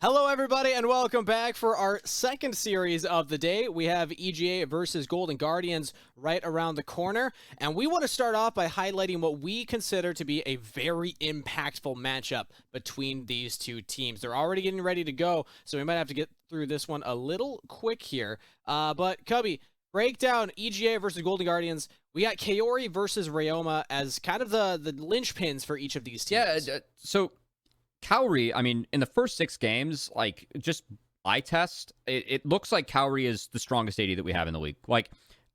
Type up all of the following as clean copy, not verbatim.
Hello, everybody, and welcome back for our second series of the day. We have EGA versus Golden Guardians right around the corner, and we want to start off by highlighting what we consider to be a very impactful matchup between these two teams. They're already getting ready to go, so we might have to get through this one a little quick here. But Cubby, break down EGA versus Golden Guardians. We got Kaori versus Ryoma as kind of the linchpins for each of these teams. Yeah, so Kaori, I mean, in the first 6 games, like, just eye test, it looks like Kaori is the strongest AD that we have in the league. Like,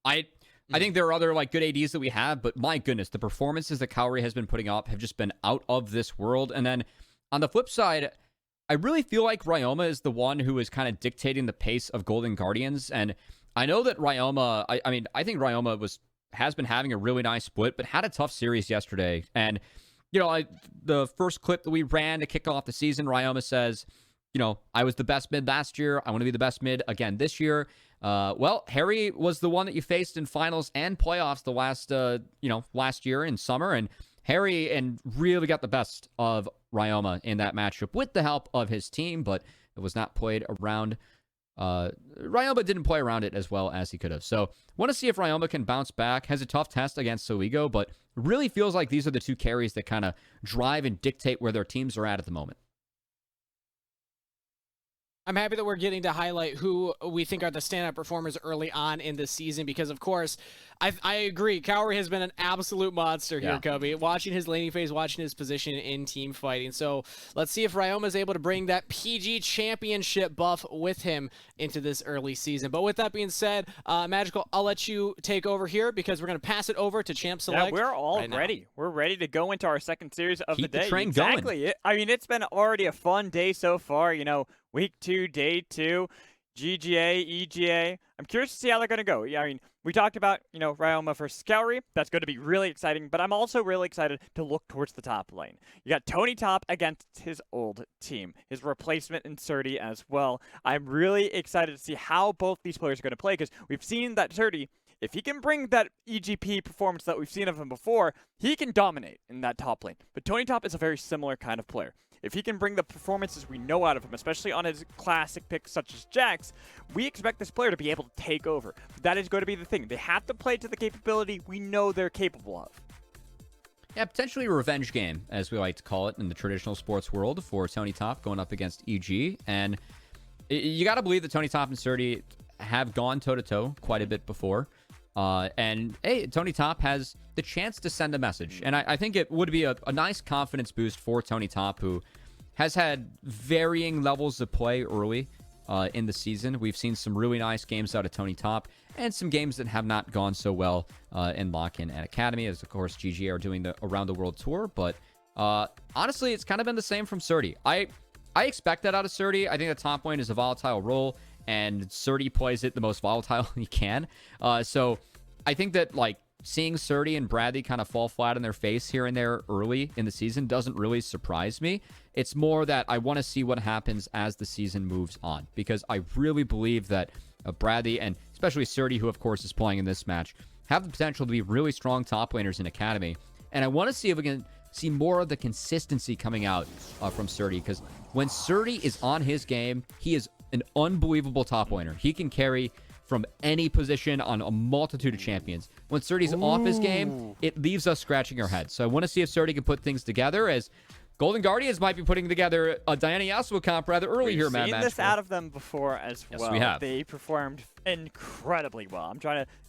I think there are other, like, good ADs that we have, but my goodness, the performances that Kaori has been putting up have just been out of this world. And then, on the flip side, I really feel like Ryoma is the one who is kind of dictating the pace of Golden Guardians. And I know that Ryoma, I think Ryoma has been having a really nice split, but had a tough series yesterday. And the first clip that we ran to kick off the season, Ryoma says, I was the best mid last year. I want to be the best mid again this year. Well, Harry was the one that you faced in finals and playoffs the last year in summer. And Harry really got the best of Ryoma in that matchup with the help of his team, but it was not played around. Ryoma didn't play around it as well as he could have. So want to see if Ryoma can bounce back. Has a tough test against Soigo, but really feels like these are the two carries that kind of drive and dictate where their teams are at the moment. I'm happy that we're getting to highlight who we think are the standout performers early on in the season because, of course, I agree. Kaori has been an absolute monster here, Cubby. Watching his laning phase, watching his position in team fighting. So let's see if Ryoma is able to bring that PG championship buff with him into this early season. But with that being said, Magical, I'll let you take over here because we're going to pass it over to Champ Select. Yeah, we're all ready. We're ready to go into our second series of the day. Keep the train going. I mean, it's been already a fun day so far. Week 2, day 2, GGA, EGA. I'm curious to see how they're going to go. Yeah, I mean, we talked about, Ryoma versus Kaori. That's going to be really exciting, but I'm also really excited to look towards the top lane. You got Tony Top against his old team, his replacement in Surdy as well. I'm really excited to see how both these players are going to play because we've seen that Surdy, if he can bring that EGP performance that we've seen of him before, he can dominate in that top lane. But Tony Top is a very similar kind of player. If he can bring the performances we know out of him, especially on his classic picks such as Jax, we expect this player to be able to take over. That is going to be the thing. They have to play to the capability we know they're capable of. Yeah, potentially a revenge game, as we like to call it in the traditional sports world, for Tony Top going up against EG. And you got to believe that Tony Top and Surdy have gone toe-to-toe quite a bit before. And hey, Tony Top has the chance to send a message. And I think it would be a nice confidence boost for Tony Top, who has had varying levels of play early in the season. We've seen some really nice games out of Tony Top and some games that have not gone so well in Lock-In and Academy, as of course GGA are doing the Around the World Tour. But honestly, it's kind of been the same from Surdy. I expect that out of Surdy. I think the top lane is a volatile role, and Surdy plays it the most volatile he can. So I think that, like, seeing Surdy and Bradley kind of fall flat on their face here and there early in the season doesn't really surprise me. It's more that I want to see what happens as the season moves on, because I really believe that Bradley, and especially Surdy, who of course is playing in this match, have the potential to be really strong top laners in Academy. And I want to see if we can see more of the consistency coming out from Surdy, because when Surdy is on his game, he is an unbelievable top laner. He can carry from any position on a multitude of champions. When Surdy's off his game, it leaves us scratching our heads. So I want to see if Surdy can put things together, as Golden Guardians might be putting together a Diana Yasuo comp rather early here, Matt. We've seen this out of them before as well. Yes, we have. They performed incredibly well.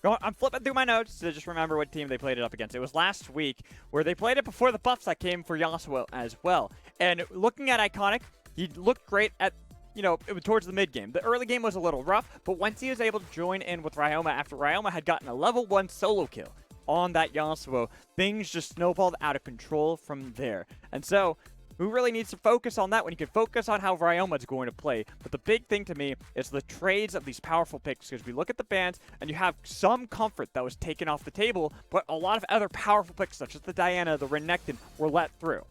I'm flipping through my notes to just remember what team they played it up against. It was last week where they played it before the buffs that came for Yasuo as well. And looking at Iconic, he looked great at it was towards the mid game. The early game was a little rough, but once he was able to join in with Ryoma after Ryoma had gotten a level 1 solo kill on that Yasuo, things just snowballed out of control from there. And so, who really needs to focus on that when you can focus on how Ryoma is going to play? But the big thing to me is the trades of these powerful picks, because we look at the bans and you have some comfort that was taken off the table, but a lot of other powerful picks such as the Diana, the Renekton, were let through.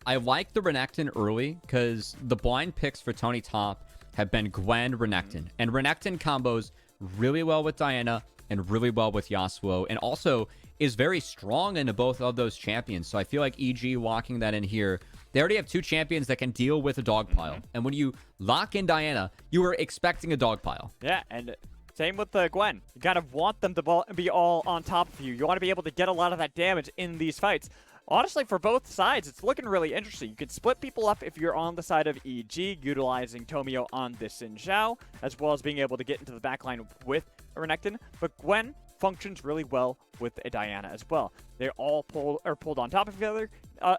I like the Renekton early because the blind picks for Tony Top have been Gwen, Renekton. And Renekton combos really well with Diana and really well with Yasuo. And also, is very strong into both of those champions. So I feel like EG locking that in here. They already have two champions that can deal with a dog pile. And when you lock in Diana, you are expecting a dog pile. Yeah, and same with Gwen. You gotta want them to be all on top of you. You want to be able to get a lot of that damage in these fights. Honestly, for both sides, it's looking really interesting. You can split people up if you're on the side of EG, utilizing Tomio on this Xin Zhao, as well as being able to get into the backline with a Renekton. But Gwen functions really well with a Diana as well. They're all pulled on top of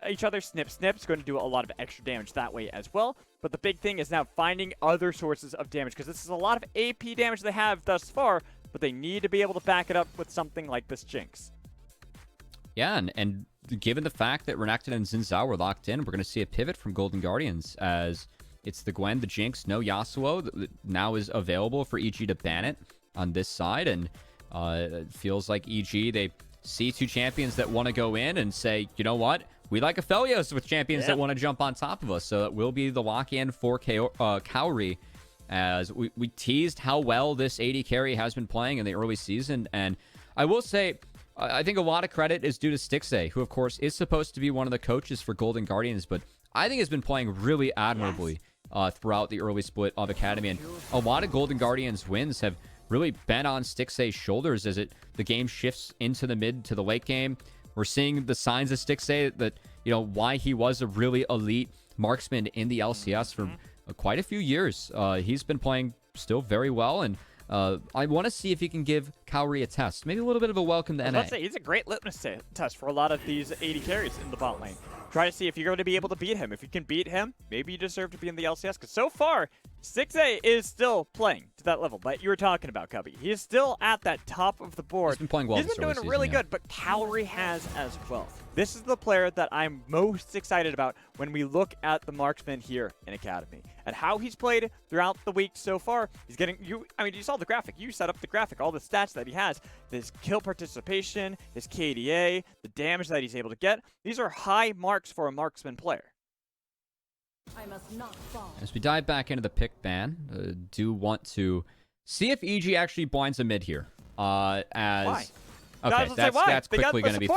each other. Snip, snip is going to do a lot of extra damage that way as well. But the big thing is now finding other sources of damage, because this is a lot of AP damage they have thus far, but they need to be able to back it up with something like this Jinx. Yeah, and given the fact that Renekton and Xin Zhao were locked in, we're going to see a pivot from Golden Guardians as it's the Gwen, the Jinx, no Yasuo that now is available for EG to ban it on this side. And it feels like EG, they see two champions that want to go in and say, you know what? We like Aphelios with champions that want to jump on top of us. So it will be the lock-in for Kaori, as we teased how well this AD carry has been playing in the early season. And I will say, I think a lot of credit is due to Stixxay, who, of course, is supposed to be one of the coaches for Golden Guardians, but I think has been playing really admirably throughout the early split of Academy. And a lot of Golden Guardians wins have really been on Stixxay's shoulders as the game shifts into the mid to the late game. We're seeing the signs of Stixxay that, you know, why he was a really elite marksman in the LCS for quite a few years. He's been playing still very well, and I want to see if he can give Kaori a test. Maybe a little bit of a welcome to NA. He's a great litmus test for a lot of these AD carries in the bot lane. Try to see if you're going to be able to beat him. If you can beat him, maybe you deserve to be in the LCS. Because so far, Stixxay is still playing to that level that you were talking about, Cubby. He is still at that top of the board. He's been playing well. He's been doing really good, but Kaori has as well. This is the player that I'm most excited about when we look at the marksman here in Academy and how he's played throughout the week so far. He's getting you saw the graphic. You set up the graphic, all the stats that he has, his kill participation, his KDA, the damage that he's able to get. These are high marks for a marksman player. I must not fall. As we dive back into the pick ban, do want to see if EG actually blinds a mid here. Why? Okay, that's quickly going to be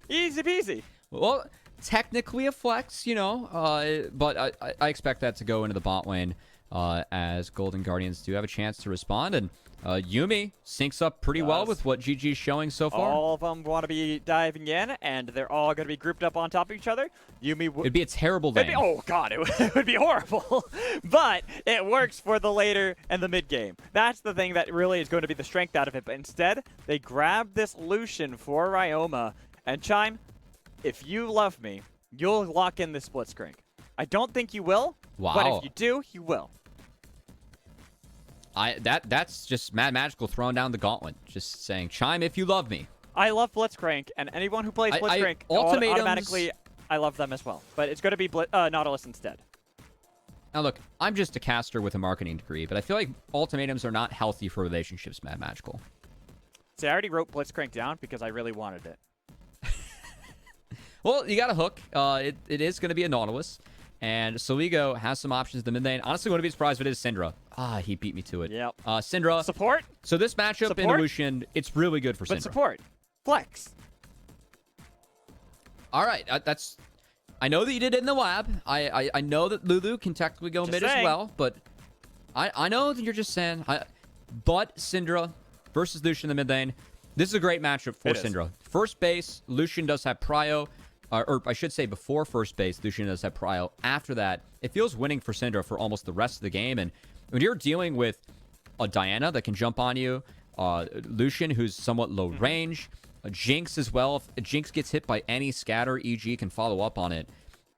easy peasy. Well, technically a flex, you know, but I expect that to go into the bot lane as Golden Guardians do have a chance to respond. And Yuumi syncs up pretty well with what GG's showing so far. All of them want to be diving in, and they're all going to be grouped up on top of each other. Yuumi it'd be a terrible lane. Oh, God, it would be horrible. But it works for the later and the mid game. That's the thing that really is going to be the strength out of it. But instead, they grab this Lucian for Ryoma. And Chime, if you love me, you'll lock in this Blitzcrank. I don't think you will, but if you do, you will. That's just Mad Magical throwing down the gauntlet, just saying, Chime, if you love me. I love Blitzcrank, and anyone who plays Blitzcrank, automatically, I love them as well. But it's going to be Nautilus instead. Now look, I'm just a caster with a marketing degree, but I feel like ultimatums are not healthy for relationships, Mad Magical. See, I already wrote Blitzcrank down because I really wanted it. Well, you got a hook. It is going to be a Nautilus. And Soligo has some options in the mid lane. Honestly, wouldn't be surprised if it is Syndra. He beat me to it. Yep. Syndra. Support? So this matchup in Lucian, it's really good for Syndra. But support. Flex. All right. I know that you did it in the lab. I know that Lulu can technically go mid as well. But I know that you're just saying. But Syndra versus Lucian in the mid lane. This is a great matchup for Syndra. First base, Lucian does have prio. Or I should say before first base, Lucian does have prio. After that, it feels winning for Syndra for almost the rest of the game. And when you're dealing with a Diana that can jump on you, Lucian who's somewhat low range, a Jinx as well. If a Jinx gets hit by any scatter, EG can follow up on it.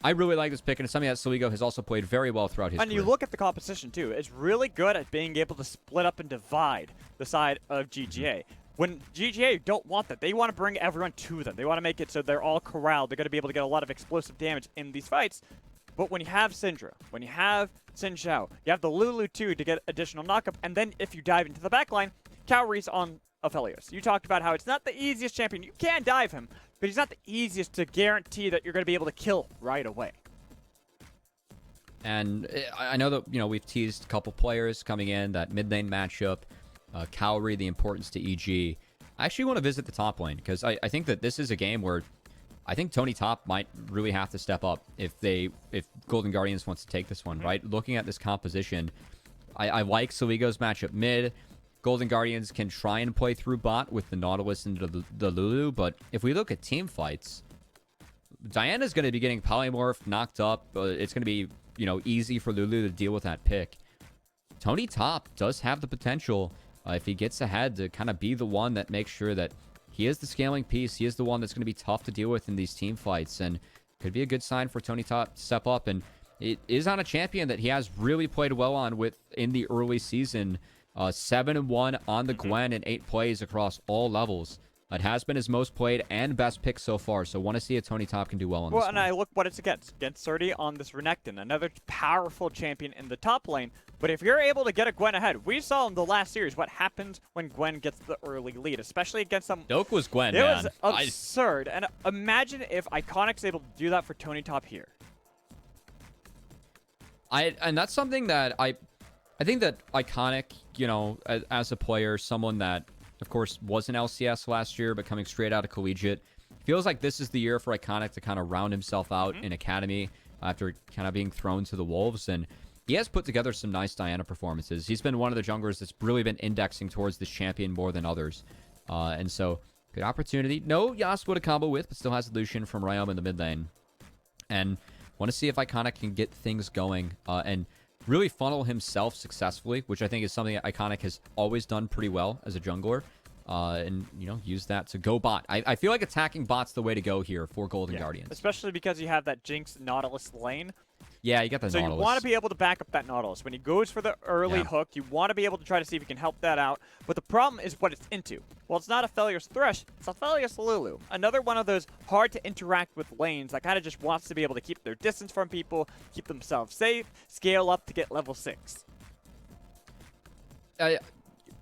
I really like this pick, and it's something that Soligo has also played very well throughout his career. And you look at the composition, too. It's really good at being able to split up and divide the side of GGA. When GGA don't want that, they want to bring everyone to them. They want to make it so they're all corralled. They're going to be able to get a lot of explosive damage in these fights. But when you have Syndra, when you have Xin Zhao, you have the Lulu too to get additional knockup. And then if you dive into the backline, Kaori's on Aphelios. You talked about how it's not the easiest champion. You can dive him, but he's not the easiest to guarantee that you're going to be able to kill right away. And I know that, you know, we've teased a couple players coming in, that mid lane matchup, Kaori, the importance to EG. I actually want to visit the top lane because I think that this is a game where I think Tony Top might really have to step up if Golden Guardians wants to take this one, right? Looking at this composition, I like Saligo's matchup mid. Golden Guardians can try and play through bot with the Nautilus and the Lulu, but if we look at team fights, Diana's going to be getting polymorphed, knocked up. It's going to be, easy for Lulu to deal with that pick. Tony Top does have the potential, if he gets ahead, to kind of be the one that makes sure that he is the scaling piece. He is the one that's going to be tough to deal with in these team fights, and could be a good sign for Tony Top to step up. And it is on a champion that he has really played well on in the early season. 7-1 on the Gwen and 8 plays across all levels. It has been his most played and best pick so far, so want to see if Tony Top can do well on this one. I look what it's against. Against Surdy on this Renekton, another powerful champion in the top lane. But if you're able to get a Gwen ahead, we saw in the last series what happens when Gwen gets the early lead, especially against some... Doke was Gwen, It man. was absurd. And imagine if Iconic's able to do that for Tony Top here. And that's something that I think that Iconic, as a player, someone that, of course, was in LCS last year, but coming straight out of collegiate, feels like this is the year for Iconic to kind of round himself out in Academy after kind of being thrown to the Wolves. And he has put together some nice Diana performances. He's been one of the junglers that's really been indexing towards this champion more than others. And so, good opportunity. No Yasuo to combo with, but still has Lucian from Ryoma in the mid lane. And want to see if Iconic can get things going and really funnel himself successfully, which I think is something that Iconic has always done pretty well as a jungler. And, use that to go bot. I feel like attacking bot's the way to go here for Golden Guardians. Especially because you have that Jinx Nautilus lane. Yeah, you got the Nautilus. So you want to be able to back up that Nautilus. When he goes for the early hook, you want to be able to try to see if you can help that out. But the problem is what it's into. Well, it's not a Aphelios Thresh, it's a Aphelios Lulu. Another one of those hard to interact with lanes that kind of just wants to be able to keep their distance from people, keep themselves safe, scale up to get level 6.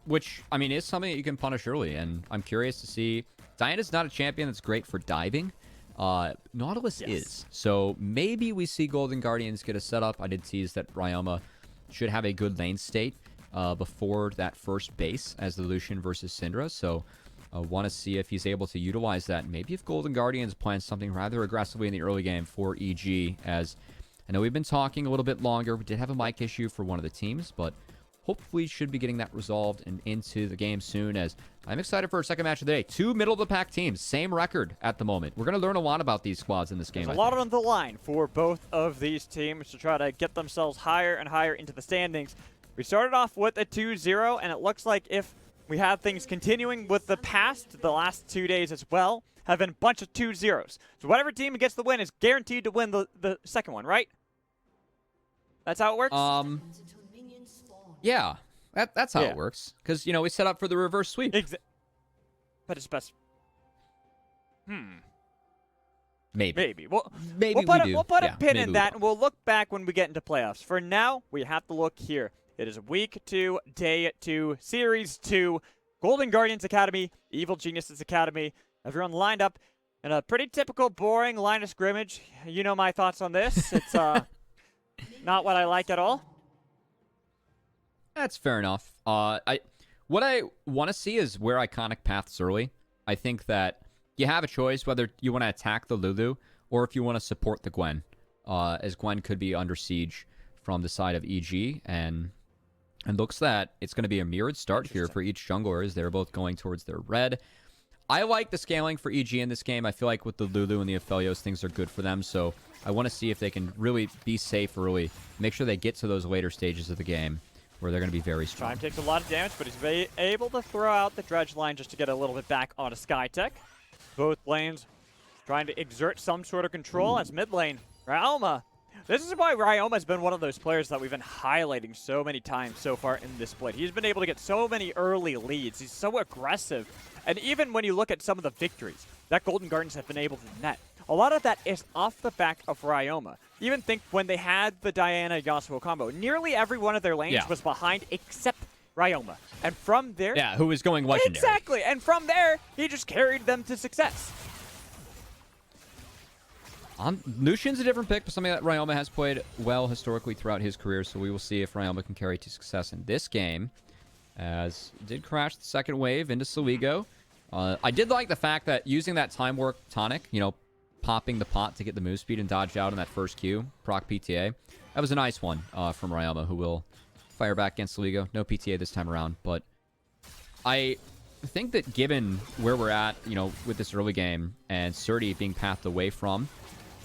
Which, is something that you can punish early, and I'm curious to see. Diana's not a champion that's great for diving. Nautilus is. So maybe we see Golden Guardians get a setup. I did tease that Ryoma should have a good lane state before that first base as the Lucian versus Syndra. So want to see if he's able to utilize that. Maybe if Golden Guardians plan something rather aggressively in the early game for EG, as I know we've been talking a little bit longer. We did have a mic issue for one of the teams, but hopefully should be getting that resolved and into the game soon, as I'm excited for our second match of the day. 2 middle-of-the-pack teams, same record at the moment. We're going to learn a lot about these squads in this game. There's a lot on the line for both of these teams to try to get themselves higher and higher into the standings. We started off with a 2-0, and it looks like if we have things continuing with the past, the last 2 days as well, have been a bunch of 2-0s. So whatever team gets the win is guaranteed to win the second one, right? That's how it works? Yeah, that's how it works. Because, we set up for the reverse sweep. But it's best. Maybe. We'll put a pin in that, and we'll look back when we get into playoffs. For now, we have to look here. It is week 2, day 2, series 2, Golden Guardians Academy, Evil Geniuses Academy. Everyone lined up in a pretty typical, boring line of scrimmage. You know my thoughts on this. It's not what I like at all. That's fair enough. What I want to see is where Iconic paths early. I think that you have a choice whether you want to attack the Lulu or if you want to support the Gwen, as Gwen could be under siege from the side of EG, and looks that it's going to be a mirrored start here for each jungler as they're both going towards their red. I like the scaling for EG in this game. I feel like with the Lulu and the Aphelios, things are good for them, so I want to see if they can really be safe early, make sure they get to those later stages of the game where they're going to be very strong. Time takes a lot of damage, but he's able to throw out the dredge line just to get a little bit back onto Skytech. Both lanes trying to exert some sort of control as mid lane. Ryoma. This is why Ryoma has been one of those players that we've been highlighting so many times so far in this split. He's been able to get so many early leads. He's so aggressive. And even when you look at some of the victories that Golden Guardians have been able to net, a lot of that is off the back of Ryoma. Even think when they had the Diana Yasuo combo, nearly every one of their lanes was behind except Ryoma. And from there... Yeah, who was going legendary. Exactly. And from there, he just carried them to success. Lucian's a different pick, but something that Ryoma has played well historically throughout his career, so we will see if Ryoma can carry to success in this game. As did crash the second wave into Saligo. I did like the fact that using that time warp tonic, popping the pot to get the move speed and dodge out in that first Q, proc PTA. That was a nice one from Ryoma, who will fire back against Ligo. No PTA this time around, but I think that given where we're at, with this early game and Surdy being pathed away from,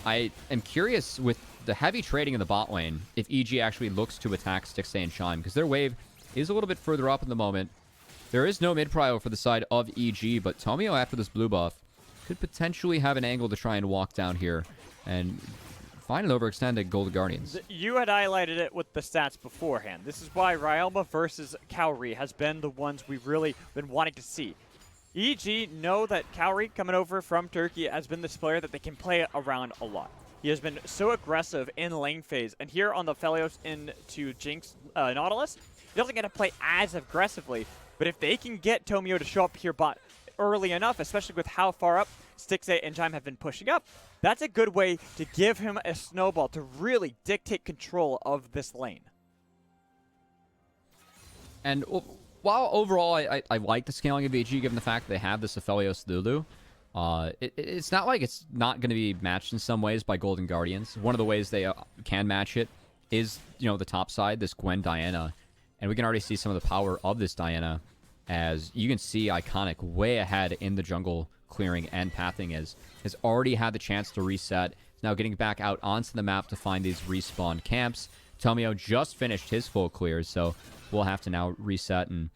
I am curious with the heavy trading in the bot lane if EG actually looks to attack Stixay and Chime, because their wave is a little bit further up in the moment. There is no mid prio for the side of EG, but Tomio, after this blue buff, could potentially have an angle to try and walk down here and find an overextended Golden Guardians. You had highlighted it with the stats beforehand. This is why Ryoma versus Kaori has been the ones we've really been wanting to see. EG know that Kaori, coming over from Turkey, has been this player that they can play around a lot. He has been so aggressive in lane phase, and here on the Felios into Jinx Nautilus, he doesn't get to play as aggressively, but if they can get Tomio to show up here bot early enough, especially with how far up Stixay and Chime have been pushing up, that's a good way to give him a snowball to really dictate control of this lane. And while overall I like the scaling of EG, given the fact that they have this Aphelios Lulu, it's not like it's not going to be matched in some ways by Golden Guardians. One of the ways they can match it is, the top side, this Gwen Diana. And we can already see some of the power of this Diana, as you can see Iconic way ahead in the jungle clearing and pathing has already had the chance to reset. Is now getting back out onto the map to find these respawn camps. Tomio just finished his full clears, so we'll have to now reset and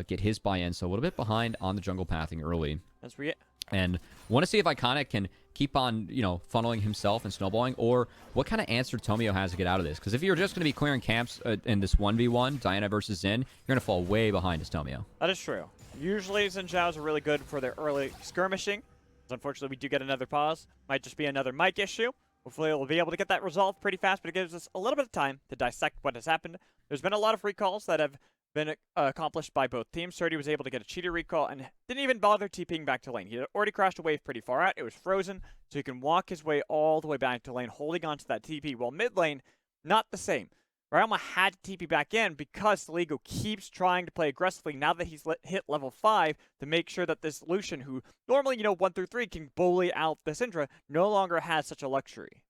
get his buy-in. So a little bit behind on the jungle pathing early. That's we And want to see if Iconic can keep on, funneling himself and snowballing, or what kind of answer Tomio has to get out of this. Because if you're just going to be clearing camps in this 1v1, Diana versus Xin, you're going to fall way behind as Tomio. That is true. Usually Xin Zhao's are really good for their early skirmishing. Unfortunately, we do get another pause. Might just be another mic issue. Hopefully we'll be able to get that resolved pretty fast, but it gives us a little bit of time to dissect what has happened. There's been a lot of recalls that have been accomplished by both teams. Surdy was able to get a cheater recall and didn't even bother TPing back to lane. He had already crashed a wave pretty far out. It was frozen, so he can walk his way all the way back to lane, holding on to that TP. While mid lane, not the same. Ryoma had to TP back in because Ligo keeps trying to play aggressively now that he's hit level 5 to make sure that this Lucian, who normally, 1 through 3 can bully out the Syndra, no longer has such a luxury.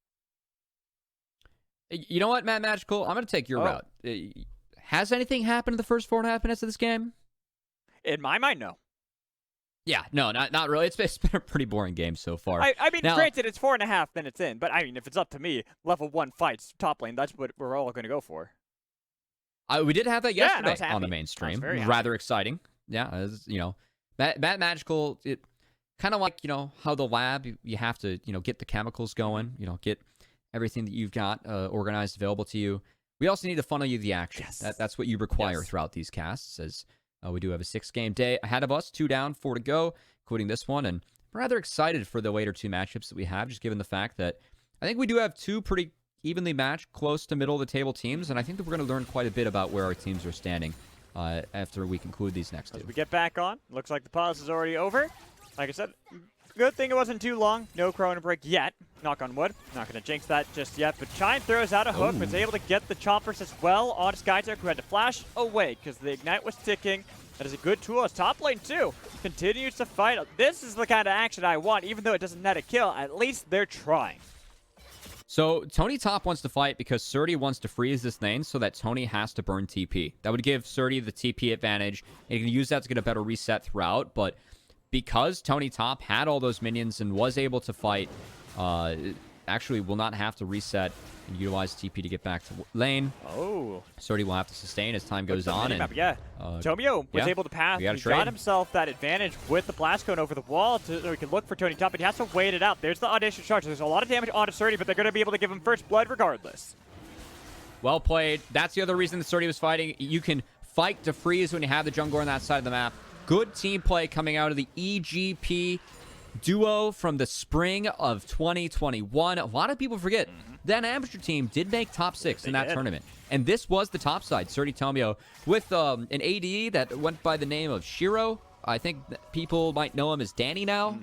You know what, Matt Magical? I'm going to take your route. Has anything happened in the first 4.5 minutes of this game? In my mind, no. Yeah, no, not really. It's been a pretty boring game so far. I mean, granted, it's 4.5 minutes in, but I mean, if it's up to me, level 1 fights, top lane, that's what we're all going to go for. We did have that yesterday on the mainstream. Rather exciting. Yeah, as Matt Magical, it kind of like, how the lab, you have to, get the chemicals going, get everything that you've got organized, available to you. We also need to funnel you the action. Yes. That's what you require throughout these casts, as we do have a 6-game day ahead of us, 2 down, 4 to go, including this one. And I'm rather excited for the later 2 matchups that we have, just given the fact that I think we do have 2 pretty evenly matched, close to middle of the table teams. And I think that we're going to learn quite a bit about where our teams are standing after we conclude these next 2. As we get back on, looks like the pause is already over. Like I said, good thing it wasn't too long. No Chrono break yet. Knock on wood. Not going to jinx that just yet. But Chime throws out a hook. Was able to get the choppers as well on Skytark, who had to flash away because the Ignite was ticking. That is a good tool. As top lane, too, continues to fight. This is the kind of action I want. Even though it doesn't net a kill, at least they're trying. So Tony top wants to fight because Surdy wants to freeze this lane so that Tony has to burn TP. That would give Surdy the TP advantage. And he can use that to get a better reset throughout. But because Tony top had all those minions and was able to fight, actually will not have to reset and utilize TP to get back to lane. Oh. Surdy will have to sustain as time goes on. And, Tomio was able to pass. He got himself that advantage with the blast cone over the wall so he can look for Tony top, but he has to wait it out. There's the audacious charge. There's a lot of damage onto Surdy, but they're going to be able to give him first blood regardless. Well played. That's the other reason that Surdy was fighting. You can fight to freeze when you have the jungler on that side of the map. Good team play coming out of the EGP duo from the spring of 2021. A lot of people forget that amateur team did make top 6 in that tournament. And this was the top side, Surdy Tomio, with an AD that went by the name of Shiro. I think that people might know him as Danny now.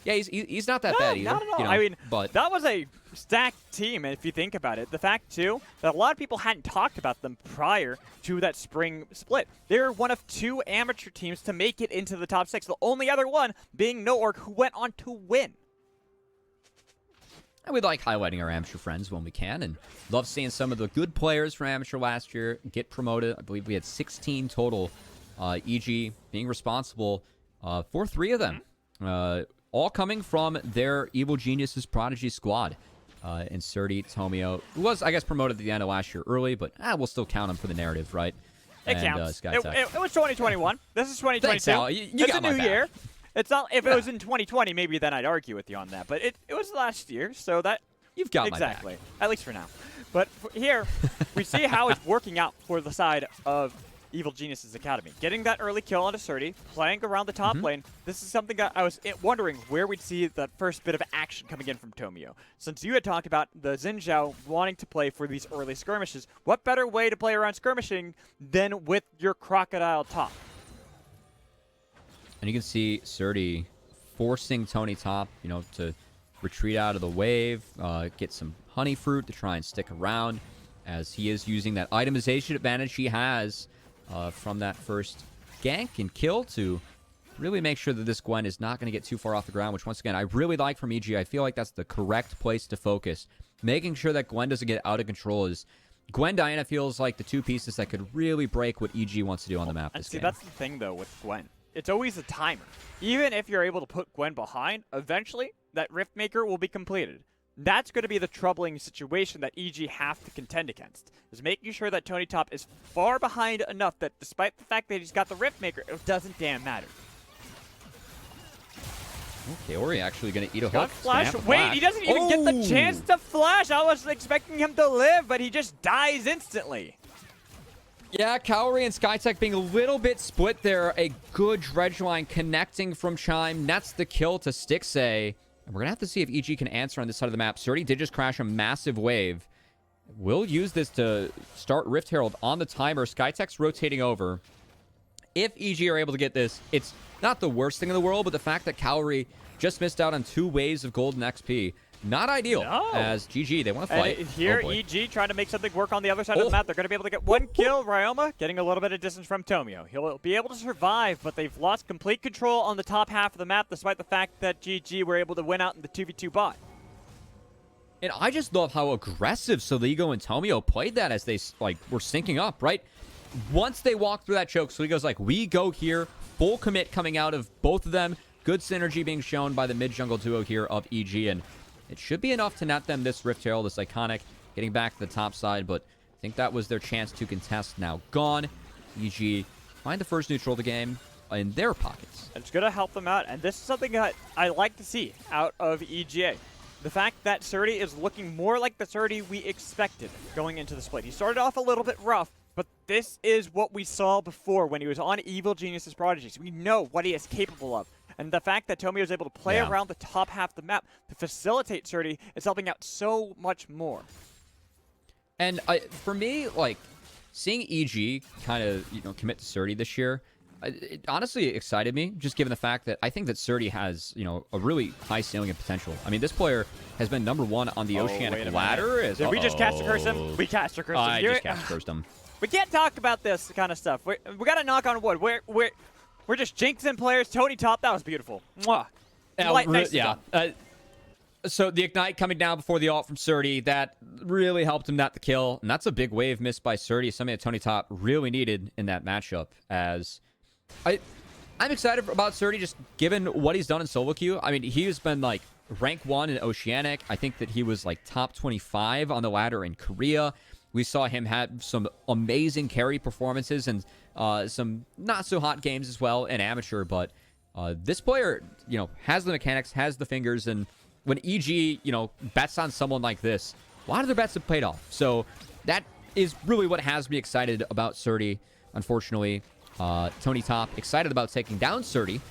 Yeah, he's not that No, bad either. not at all. You know, I mean, but that was a stacked team, and if you think about it, the fact, too, that a lot of people hadn't talked about them prior to that spring split. They were one of 2 amateur teams to make it into the top 6, the only other one being NoOrg, who went on to win. and we like highlighting our amateur friends when we can, and love seeing some of the good players from amateur last year get promoted. I believe we had 16 total. EG being responsible for 3 of them. All coming from their Evil Geniuses Prodigy squad. And Surdy, Tomio, who was, I guess, promoted at the end of last year early, but we'll still count him for the narrative, right? It and, counts. Skytech. It was 2021. This is 2022. Thanks, Al. You It's got a my new back. year. It's not. If it was in 2020, maybe then I'd argue with you on that. But it was last year, so that You've got exactly. my back. At least for now. But here, we see how it's working out for the side of Evil Geniuses Academy. Getting that early kill on Surdy, playing around the top lane. This is something that I was wondering where we'd see the first bit of action coming in from Tomio. Since you had talked about the Xin Zhao wanting to play for these early skirmishes, what better way to play around skirmishing than with your Crocodile top? And you can see Surdy forcing Tony Top, to retreat out of the wave, get some honey fruit to try and stick around, as he is using that itemization advantage he has from that first gank and kill to really make sure that this Gwen is not going to get too far off the ground, which once again, I really like from EG. I feel like that's the correct place to focus. Making sure that Gwen doesn't get out of control is Gwen Diana feels like the 2 pieces that could really break what EG wants to do on the map And this see, game. that's the thing, though, with Gwen. It's always a timer. Even if you're able to put Gwen behind, eventually that Rift Maker will be completed. That's going to be the troubling situation that EG have to contend against, is making sure that Tony Top is far behind enough that despite the fact that he's got the Rift Maker, it doesn't damn matter. Okay, Ori actually going to eat a Got hook. flash. Wait, he doesn't even get the chance to flash. I was expecting him to live, but he just dies instantly. Yeah, Cowrie and Skytech being a little bit split there. A good dredge line connecting from Chime. Nets the kill to Stixay. And we're going to have to see if EG can answer on this side of the map. Surdy did just crash a massive wave. We'll use this to start Rift Herald on the timer. Skytech's rotating over. If EG are able to get this, it's not the worst thing in the world, but the fact that Cowrie just missed out on 2 waves of golden XP, not ideal. No. As GG, they want to fight. And here, Oh, boy. EG trying to make something work on the other side of the map. They're going to be able to get 1 kill. Ryoma getting a little bit of distance from Tomio. He'll be able to survive, but they've lost complete control on the top half of the map, despite the fact that GG were able to win out in the 2v2 bot. And I just love how aggressive Soligo and Tomio played that as they were syncing up, right? Once they walked through that choke, Soligo's like, we go here. Full commit coming out of both of them. Good synergy being shown by the mid-jungle duo here of EG. And it should be enough to net them this Rift Herald, this iconic, getting back to the top side. But I think that was their chance to contest. Now gone. EG find the first neutral of the game in their pockets. It's going to help them out, and this is something that I like to see out of EGA. The fact that Surdy is looking more like the Surdy we expected going into the split. He started off a little bit rough, but this is what we saw before when he was on Evil Geniuses Prodigies. We know what he is capable of. And the fact that Tomio is able to play around the top half of the map to facilitate Surdy is helping out so much more. And for me, seeing EG kind of, commit to Surdy this year, it honestly excited me, just given the fact that I think that Surdy has, a really high ceiling and potential. I mean, this player has been #1 on the Oceanic ladder. Did we just caster curse him? We caster curse him. I just caster cursed him. We can't talk about this kind of stuff. We got to knock on wood. We're just jinxing players. Tony Top, that was beautiful. Mwah. So the Ignite coming down before the ult from Surdy, that really helped him not the kill. And that's a big wave missed by Surdy, something that Tony Top really needed in that matchup. As I'm excited about Surdy, just given what he's done in solo queue. I mean, he's been rank 1 in Oceanic. I think that he was top 25 on the ladder in Korea. We saw him have some amazing carry performances and some not so hot games as well in amateur. But this player, has the mechanics, has the fingers, and when EG, bets on someone like this, a lot of their bets have paid off. So that is really what has me excited about Surdy. Unfortunately, Tony Top excited about taking down Surdy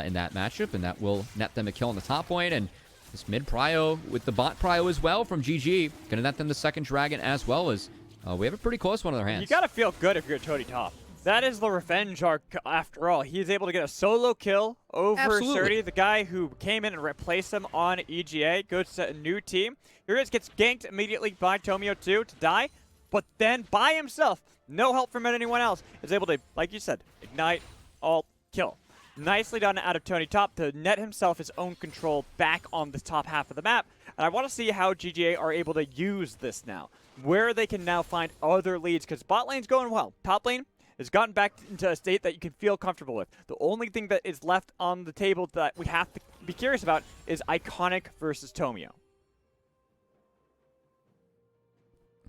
in that matchup, and that will net them a kill on the top lane. And this mid prio with the bot prio as well from GG, gonna net them the second dragon as well as we have a pretty close one in their hands. You gotta feel good if you're Tony Top. That is the revenge arc after all. He's able to get a solo kill over Absolutely. Surdy, the guy who came in and replaced him on EGA, goes to a new team. Here it gets ganked immediately by Tomio 2 to die, but then by himself, no help from anyone else, is able to, like you said, ignite, ult, kill. Nicely done out of Tony Top to net himself his own control back on the top half of the map. And I want to see how GGA are able to use this now, where they can now find other leads, because bot lane's going well. Top lane has gotten back into a state that you can feel comfortable with. The only thing that is left on the table that we have to be curious about is Iconic versus Tomio.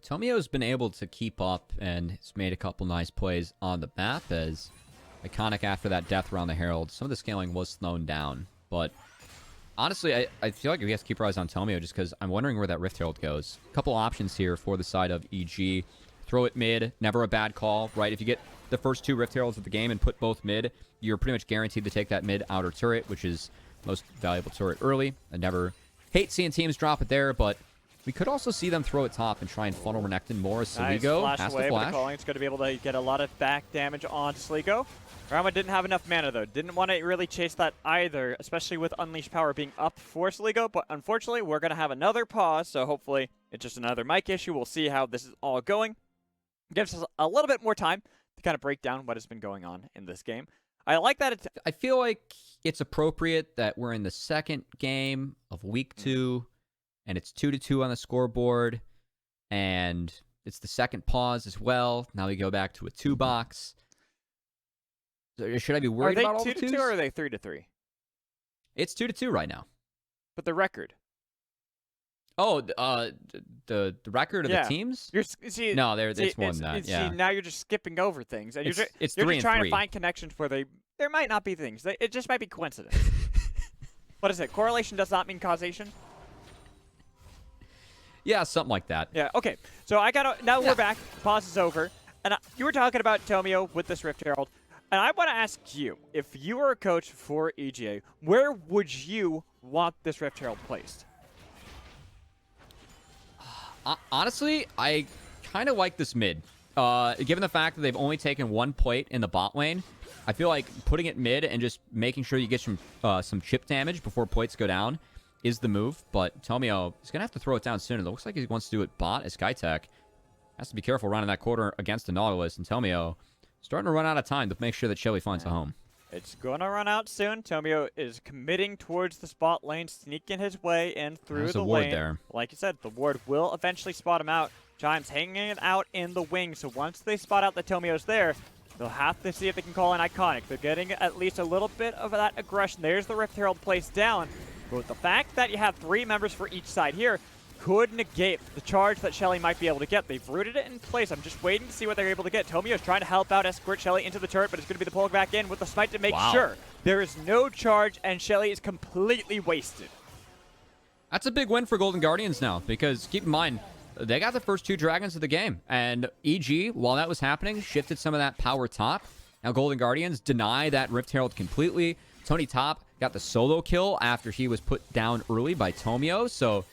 Tomio's been able to keep up and has made a couple nice plays on the map as Iconic after that death around the Herald. Some of the scaling was slowed down, but honestly, I feel like we have to keep our eyes on Tomio just because I'm wondering where that Rift Herald goes. A couple options here for the side of EG. Throw it mid, never a bad call, right? If you get the first 2 Rift Heralds of the game and put both mid, you're pretty much guaranteed to take that mid outer turret, which is most valuable turret early. I never hate seeing teams drop it there, but we could also see them throw it top and try and funnel Renekton more as Nice Saligo flash has away, to but flash. the Calling's going to be able to get a lot of back damage on Sligo. Rama didn't have enough mana, though. Didn't want to really chase that either, especially with Unleashed Power being up for Sligo. But unfortunately, we're going to have another pause, so hopefully it's just another mic issue. We'll see how this is all going. Gives us a little bit more time to kind of break down what has been going on in this game. I like that it's... I feel like it's appropriate that we're in the second game of week 2, and it's 2-2 on the scoreboard, and it's the second pause as well. Now we go back to a 2-box. Should I be worried about all the 2s? Are they 2-2 or are they 3-3? It's 2-2 right now. But the record. Oh, the record of the teams? See, No, it's more than that. Yeah. See, now you're just skipping over things, and It's you're 3 just and trying 3. to find connections where there might not be things. It just might be coincidence. What is it? Correlation does not mean causation. Yeah, something like that. Yeah. Okay. So now we're back. Pause is over, and you were talking about Tomio with this Rift Herald, and I want to ask you, if you were a coach for EGA, where would you want this Rift Herald placed? Honestly, I kind of like this mid. Given the fact that they've only taken 1 plate in the bot lane, I feel like putting it mid and just making sure you get some chip damage before plates go down is the move. But Tomio is going to have to throw it down soon. It looks like he wants to do it bot as Skytech. Has to be careful running that quarter against the Nautilus. And Tomio starting to run out of time to make sure that Shelly finds a home. It's going to run out soon. Tomio is committing towards the spot lane, sneaking his way in through There's the a ward lane. there. Like you said, the ward will eventually spot him out. Giants hanging it out in the wing, so once they spot out that Tomio's there, they'll have to see if they can call an Iconic. They're getting at least a little bit of that aggression. There's the Rift Herald placed down. But with the fact that you have 3 members for each side here, could negate the charge that Shelly might be able to get. They've rooted it in place. I'm just waiting to see what they're able to get. Tomio is trying to help out, escort Shelly into the turret, but it's going to be the pull back in with the smite to make sure there is no charge, and Shelly is completely wasted. That's a big win for Golden Guardians now, because keep in mind, they got the first 2 dragons of the game. And EG, while that was happening, shifted some of that power top. Now Golden Guardians deny that Rift Herald completely. Tony Top got the solo kill after he was put down early by Tomio, so...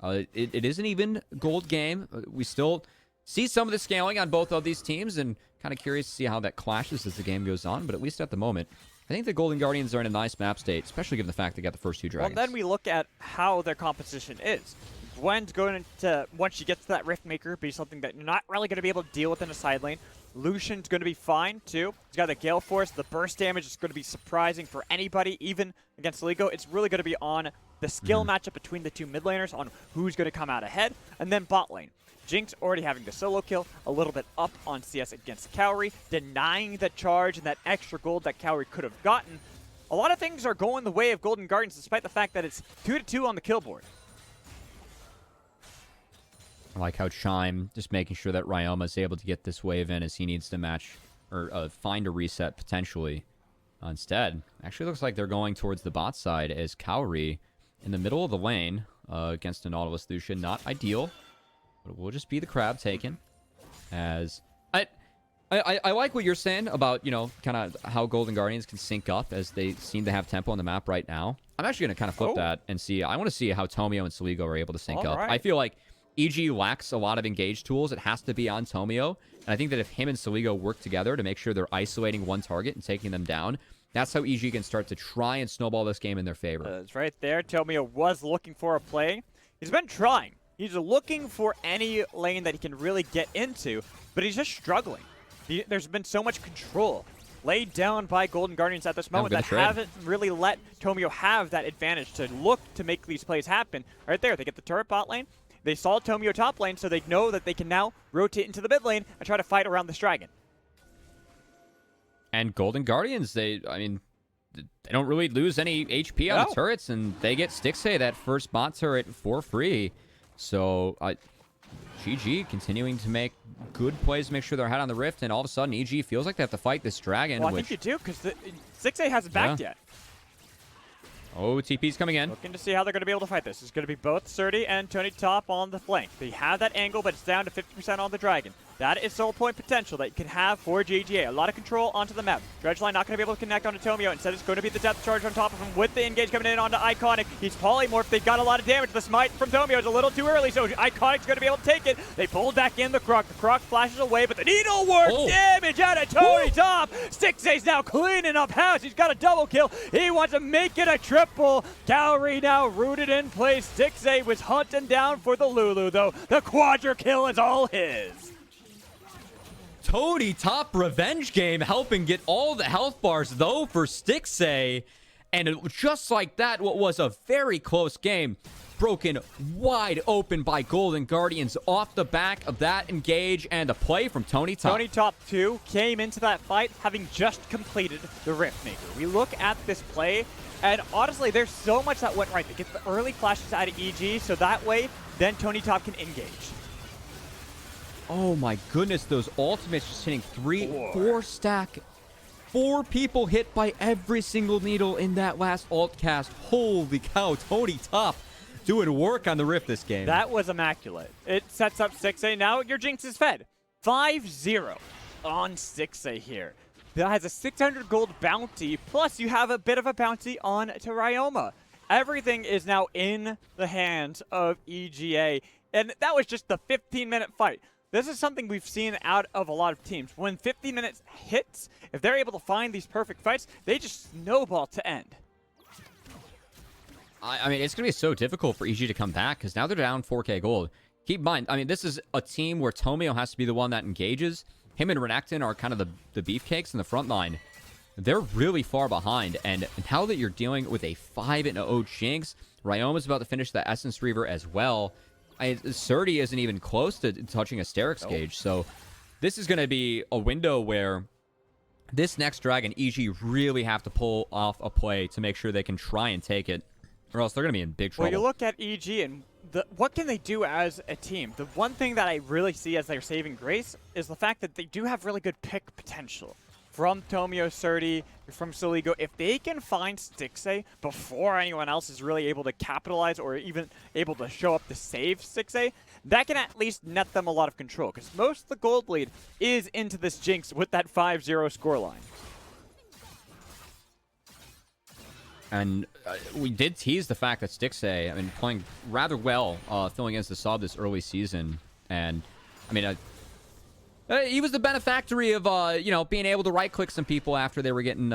It is an even gold game. We still see some of the scaling on both of these teams, and kind of curious to see how that clashes as the game goes on. But at least at the moment, I think the Golden Guardians are in a nice map state, especially given the fact they got the first 2 dragons. Well, then we look at how their composition is. Gwen's going to, once she gets to that Rift Maker, be something that you're not really going to be able to deal with in a side lane. Lucian's going to be fine, too. He's got the Gale Force. The burst damage is going to be surprising for anybody, even against Ligo. It's really going to be on the skill matchup between the 2 mid laners on who's going to come out ahead. And then bot lane. Jinx already having the solo kill, a little bit up on CS against Cowrie, denying the charge and that extra gold that Cowrie could have gotten. A lot of things are going the way of Golden Guardians, despite the fact that it's 2-2 on the kill board. I like how Chime just making sure that Ryoma is able to get this wave in as he needs to match or find a reset potentially. Instead, actually looks like they're going towards the bot side as Cowrie in the middle of the lane against a Nautilus Lucian. Not ideal, but it will just be the crab taken. As I like what you're saying about, you know, kind of how Golden Guardians can sync up as they seem to have tempo on the map right now. I'm actually going to kind of flip that and see. I want to see how Tomio and Saligo are able to sync up. Right. I feel like EG lacks a lot of engage tools. It has to be on Tomio. And I think that if him and Soligo work together to make sure they're isolating one target and taking them down, that's how EG can start to try and snowball this game in their favor. It's right there. Tomio was looking for a play. He's been trying. He's looking for any lane that he can really get into, but he's just struggling. There's been so much control laid down by Golden Guardians at this moment that haven't really let Tomio have that advantage to look to make these plays happen. Right there, they get the turret bot lane. They saw Tomio top lane, so they know that they can now rotate into the mid lane and try to fight around this dragon. And Golden Guardians, they don't really lose any HP on the turrets, and they get Stixxay, that first bot turret, for free. So, GG continuing to make good plays to make sure they're ahead on the Rift, and all of a sudden, EG feels like they have to fight this dragon. Well, I think you do, because Stixxay hasn't backed yet. Oh, TP's coming in. Looking to see how they're going to be able to fight this. It's going to be both Surdy and Tony Top on the flank. They have that angle, but it's down to 50% on the Dragon. That is soul point potential that you can have for GGA. A lot of control onto the map. Dredgeline not going to be able to connect onto Tomio. Instead, it's going to be the depth charge on top of him with the engage coming in onto Iconic. He's polymorphed. They've got a lot of damage. The smite from Tomio is a little too early, so Iconic's going to be able to take it. They pulled back in the Croc. The Croc flashes away, but the needlework damage out of Tony Top. Stixxay's now cleaning up house. He's got a double kill. He wants to make it a triple. Calorie now rooted in place. Stixxay was hunting down for the Lulu, though. The quadra kill is all his. Tony Top revenge game helping get all the health bars, though, for Stixxay. And just like that, what was a very close game, broken wide open by Golden Guardians off the back of that engage and a play from Tony Top. Tony Top 2 came into that fight having just completed the Rift Maker. We look at this play, and honestly, there's so much that went right. They get the early flashes out of EG, so that way, then Tony Top can engage. Oh my goodness, those ultimates just hitting four stack. 4 people hit by every single needle in that last ult cast. Holy cow, Tony Top doing work on the Rift this game. That was immaculate. It sets up Stixxay. Now your Jinx is fed. 5-0 on Stixxay here. That has a 600 gold bounty, plus you have a bit of a bounty on to Ryoma. Everything is now in the hands of EGA, and that was just the 15-minute fight. This is something we've seen out of a lot of teams. When 50 minutes hits, if they're able to find these perfect fights, they just snowball to end. I mean, it's going to be so difficult for EG to come back because now they're down 4K gold. Keep in mind, I mean, this is a team where Tomio has to be the one that engages. Him and Renekton are kind of the beefcakes in the front line. They're really far behind, and now that you're dealing with a 5-0 Jinx, Ryoma's about to finish the Essence Reaver as well. Surdy isn't even close to touching a Sterix gauge, so this is going to be a window where this next dragon, EG, really have to pull off a play to make sure they can try and take it, or else they're going to be in big trouble. Well, you look at EG, and what can they do as a team? The one thing that I really see as their saving grace is the fact that they do have really good pick potential. From Tomio, Surdy, from Soligo, if they can find Stixxay before anyone else is really able to capitalize or even able to show up to save Stixxay, that can at least net them a lot of control, because most of the gold lead is into this Jinx with that 5-0 scoreline. And we did tease the fact that Stixxay, I mean, playing rather well, filling in as the sub this early season, and I mean, he was the benefactory of, being able to right-click some people after they were getting,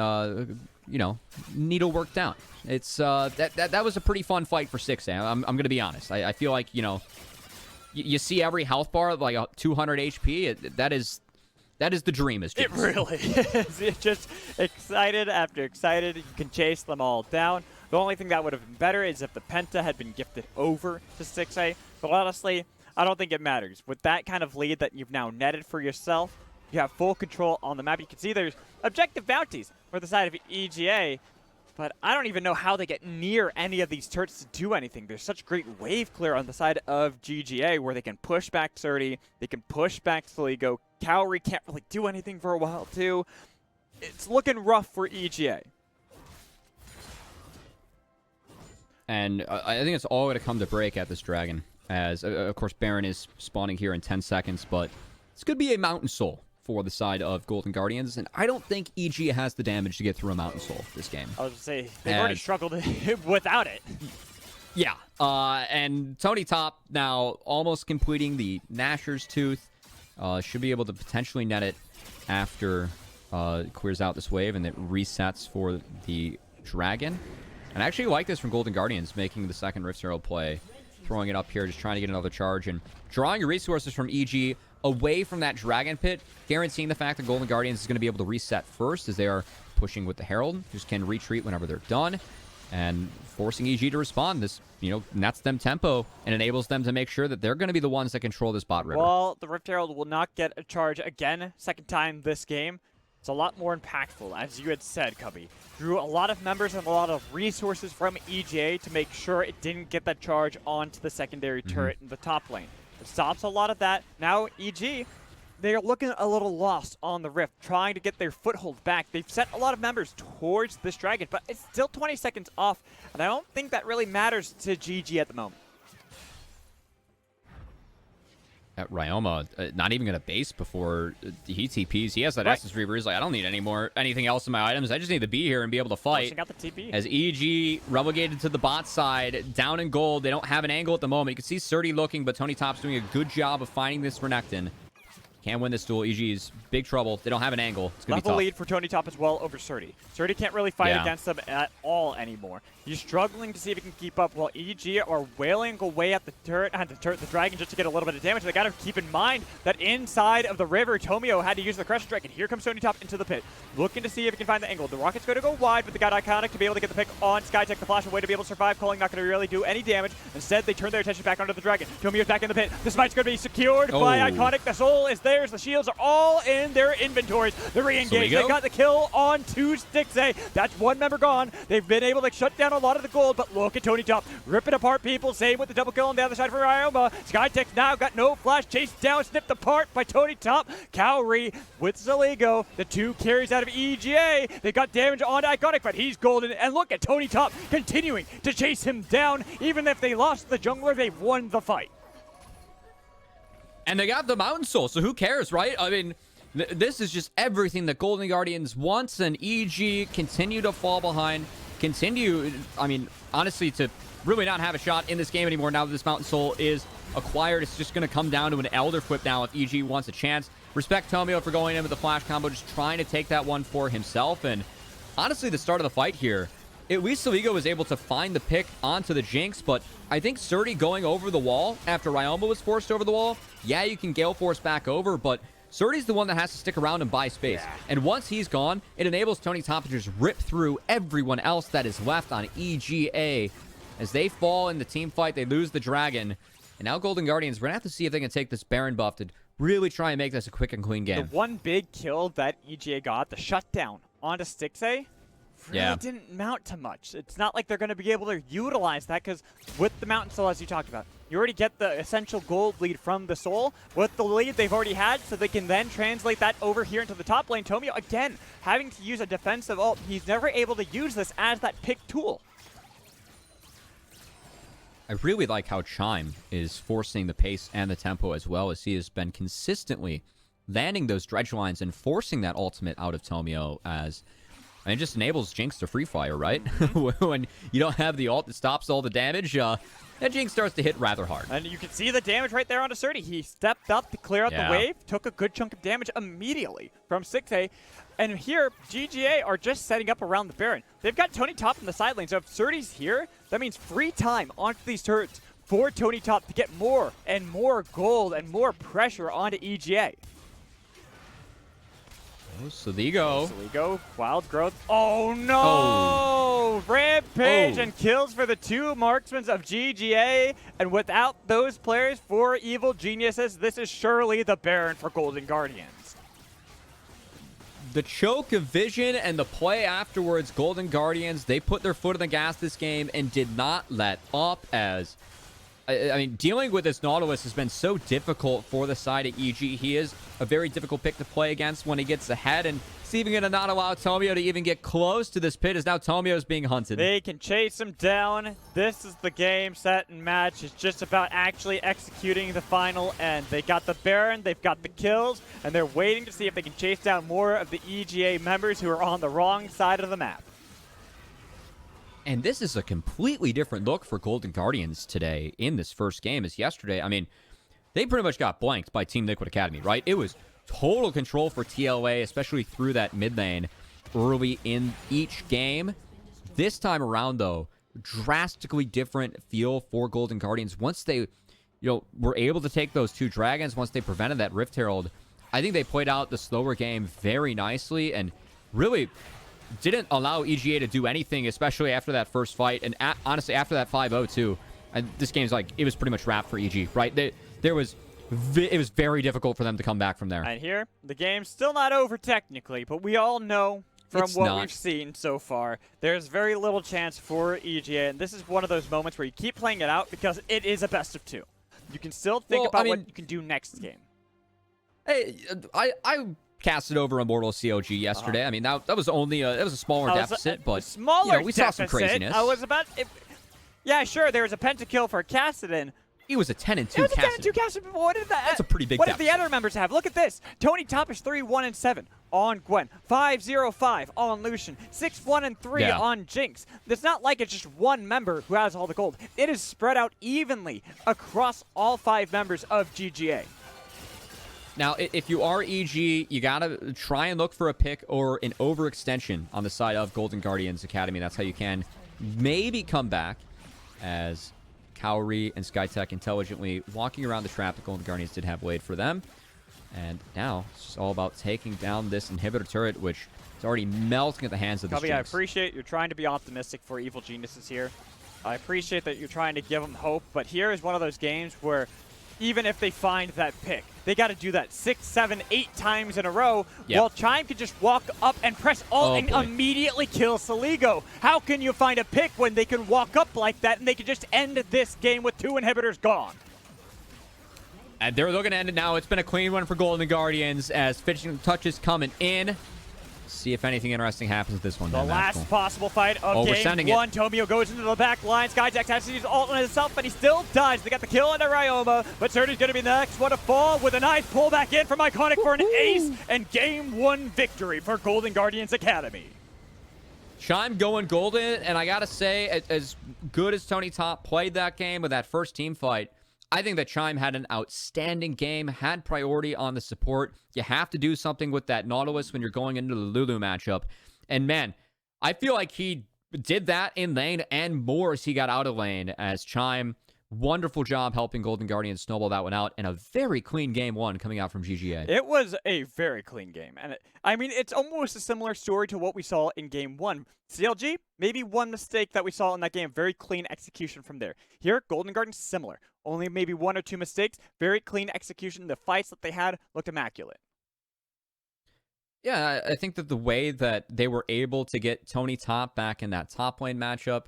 needle worked out. It's that was a pretty fun fight for Stixxay. I'm going to be honest. I feel like, you see every health bar like 200 HP. That is the dream. It really is. It's just excited after excited. You can chase them all down. The only thing that would have been better is if the Penta had been gifted over to Stixxay. But honestly, I don't think it matters. With that kind of lead that you've now netted for yourself, you have full control on the map. You can see there's objective bounties for the side of EGA, but I don't even know how they get near any of these turrets to do anything. There's such great wave clear on the side of GGA where they can push back Surdy, they can push back Soligo. Cowrie can't really do anything for a while, too. It's looking rough for EGA. And I think it's all going to come to break at this dragon. As, of course, Baron is spawning here in 10 seconds, but it's going to be a Mountain Soul for the side of Golden Guardians, and I don't think EG has the damage to get through a Mountain Soul this game. I was going to say, they've already struggled without it. Yeah, and Tony Top now almost completing the Nashor's Tooth. Should be able to potentially net it after it clears out this wave and it resets for the Dragon. And I actually like this from Golden Guardians, making the second Rift Herald play, throwing it up here, just trying to get another charge, and drawing your resources from EG away from that Dragon Pit, guaranteeing the fact that Golden Guardians is going to be able to reset first as they are pushing with the Herald, just can retreat whenever they're done, and forcing EG to respond. This, nets them tempo and enables them to make sure that they're going to be the ones that control this bot river. Well, the Rift Herald will not get a charge again, second time this game. It's a lot more impactful, as you had said, Cubby. Drew a lot of members and a lot of resources from EGA to make sure it didn't get that charge onto the secondary turret in the top lane. It stops a lot of that. Now, EG, they're looking a little lost on the Rift, trying to get their foothold back. They've sent a lot of members towards this Dragon, but it's still 20 seconds off, and I don't think that really matters to GG at the moment. At Ryoma, not even going to base before he TPs. He has that Essence Reaver. He's like, I don't need anything else in my items. I just need to be here and be able to fight. Out the TP. As EG relegated to the bot side, down in gold. They don't have an angle at the moment. You can see Surdy looking, but Tony Top's doing a good job of finding this Renekton. Can't win this duel. EG's big trouble. They don't have an angle. It's going to be tough. Level lead for Tony Top as well over Surdy. Surdy can't really fight against them at all anymore. He's struggling to see if he can keep up while EG are wailing away at the turret, the Dragon, just to get a little bit of damage. They got to keep in mind that inside of the river, Tomio had to use the Crush Dragon. Here comes Tony Top into the pit, looking to see if he can find the angle. The Rocket's going to go wide, but they got Iconic to be able to get the pick on Skytech. The flash away to be able to survive. Calling not going to really do any damage. Instead, they turn their attention back onto the Dragon. Tomio's back in the pit. The smite's going to be secured by Iconic. The soul is theirs. The shields are all in their inventories. The re-engage. They got the kill on 2 Stixay. That's one member gone. They've been able to shut down a lot of the gold, but look at Tony Top ripping apart people. Same with the double kill on the other side for Ryoma. Skytech now got no flash. Chased down, snipped apart by Tony Top. Cowrie with Zaligo. The 2 carries out of EGA. They got damage on Iconic, but he's golden. And look at Tony Top continuing to chase him down. Even if they lost the jungler, they've won the fight. And they got the Mountain Soul, so who cares, right? I mean, this is just everything that Golden Guardians wants, and EG continue to fall behind. Continue, I mean, honestly, to really not have a shot in this game anymore now that this Mountain Soul is acquired. It's just going to come down to an Elder Flip now if EG wants a chance. Respect Tomio for going in with the flash combo, just trying to take that one for himself. And honestly, the start of the fight here, at least Saligo was able to find the pick onto the Jinx, but I think Surdy going over the wall after Ryoma was forced over the wall, yeah, you can Gale Force back over, but Surdy's the one that has to stick around and buy space. Yeah. And once he's gone, it enables Tony Top to just rip through everyone else that is left on EGA. As they fall in the team fight, they lose the Dragon. And now Golden Guardians, we're going to have to see if they can take this Baron buff to really try and make this a quick and clean game. The one big kill that EGA got, the shutdown onto Stixay, really didn't mount to much. It's not like they're going to be able to utilize that because with the Mountain Soul, as you talked about, you already get the essential gold lead from the Soul with the lead they've already had, so they can then translate that over here into the top lane. Tomio, again, having to use a defensive ult. He's never able to use this as that pick tool. I really like how Chime is forcing the pace and the tempo as well, as he has been consistently landing those dredge lines and forcing that ultimate out of Tomio as... And it just enables Jinx to free fire, right? When you don't have the ult that stops all the damage, that Jinx starts to hit rather hard. And you can see the damage right there onto Surdy. He stepped up to clear out the wave, took a good chunk of damage immediately from 6A. And here, GGA are just setting up around the Baron. They've got Tony Top in the side lane, so if Surdy's here, that means free time onto these turrets for Tony Top to get more and more gold and more pressure onto EGA. Oh, Saligo. Saligo, Wild Growth. Oh no! Rampage and kills for the 2 marksmen of GGA. And without those players, 4 evil geniuses, this is surely the Baron for Golden Guardians. The choke of Vision and the play afterwards, Golden Guardians, they put their foot on the gas this game and did not let up as... I mean, dealing with this Nautilus has been so difficult for the side of EG. He is a very difficult pick to play against when he gets ahead, and it's even going to not allow Tomio to even get close to this pit as now Tomio is being hunted. They can chase him down. This is the game, set, and match. It's just about actually executing the final end. They got the Baron, they've got the kills, and they're waiting to see if they can chase down more of the EGA members who are on the wrong side of the map. And this is a completely different look for Golden Guardians today in this first game as yesterday. I mean, they pretty much got blanked by Team Liquid Academy, right? It was total control for TLA, especially through that mid lane early in each game. This time around, though, drastically different feel for Golden Guardians. Once they, were able to take those 2 dragons, once they prevented that Rift Herald, I think they played out the slower game very nicely and really didn't allow EGA to do anything, especially after that first fight. And honestly, after that 5-0 too, this game's it was pretty much wrapped for EG, right? It was very difficult for them to come back from there. And here, the game's still not over technically, but we all know from what we've seen so far, there's very little chance for EGA. And this is one of those moments where you keep playing it out because it is a best of 2. You can still think about what you can do next game. Hey, I casted over Immortal COG yesterday. I mean, that was only it was a smaller deficit, but we saw some craziness. Yeah, sure, there was a pentakill for Kassadin. He was a 10-2 It was a 10-2 Kassadin, but what did that? That's a pretty big What deficit. did the other members have? Look at this. Tony Top is 3-1-7 on Gwen, 5-0-5 on Lucian, 6-1-3 on Jinx. It's not like it's just one member who has all the gold. It is spread out evenly across all 5 members of GGA. Now, if you are EG, you got to try and look for a pick or an overextension on the side of Golden Guardians Academy. That's how you can maybe come back, as Cowrie and Skytech intelligently walking around the trap that Golden Guardians did have laid for them. And now it's just all about taking down this inhibitor turret, which is already melting at the hands of the Cubby, I appreciate you're trying to be optimistic for Evil Geniuses here. I appreciate that you're trying to give them hope, but here is one of those games where even if they find that pick, they got to do that 6, 7, 8 times in a row, while Chime could just walk up and press alt and immediately kill Saligo. How can you find a pick when they can walk up like that and they can just end this game with 2 inhibitors gone? And they're looking to end it now. It's been a clean one for Golden Guardians as finishing touches coming in. See if anything interesting happens with this one. The last possible fight of game 1. Tomio goes into the back line. Skyjax has to use ult on himself, but he still dies. They got the kill into Ryoma, but Serdy's going to be the next one to fall with a nice pull back in from Iconic for an ace and game 1 victory for Golden Guardians Academy. Chime going golden, and I got to say, as good as Tony Top played that game with that first team fight, I think that Chime had an outstanding game, had priority on the support. You have to do something with that Nautilus when you're going into the Lulu matchup. And man, I feel like he did that in lane and more as he got out of lane as Chime. Wonderful job helping Golden Guardians snowball that one out, and a very clean game 1 coming out from GGA. It was a very clean game, and I mean, it's almost a similar story to what we saw in game 1. CLG, maybe one mistake that we saw in that game, very clean execution from there. Here, Golden Guardians, similar. Only maybe 1 or 2 mistakes, very clean execution. The fights that they had looked immaculate. Yeah, I think that the way that they were able to get Tony Top back in that top lane matchup,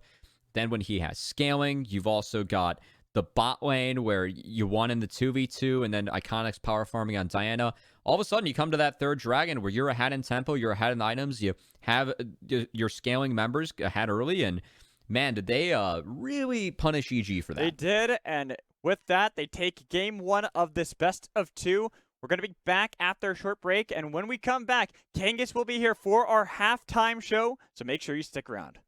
then when he has scaling, you've also got the bot lane where you won in the 2v2 and then Iconic's power farming on Diana. All of a sudden, you come to that 3rd dragon where you're ahead in tempo, you're ahead in items, you have your scaling members ahead early, and man, did they really punish EG for that. They did, and with that, they take game 1 of this best of 2. We're going to be back after a short break, and when we come back, Kangas will be here for our halftime show, so make sure you stick around.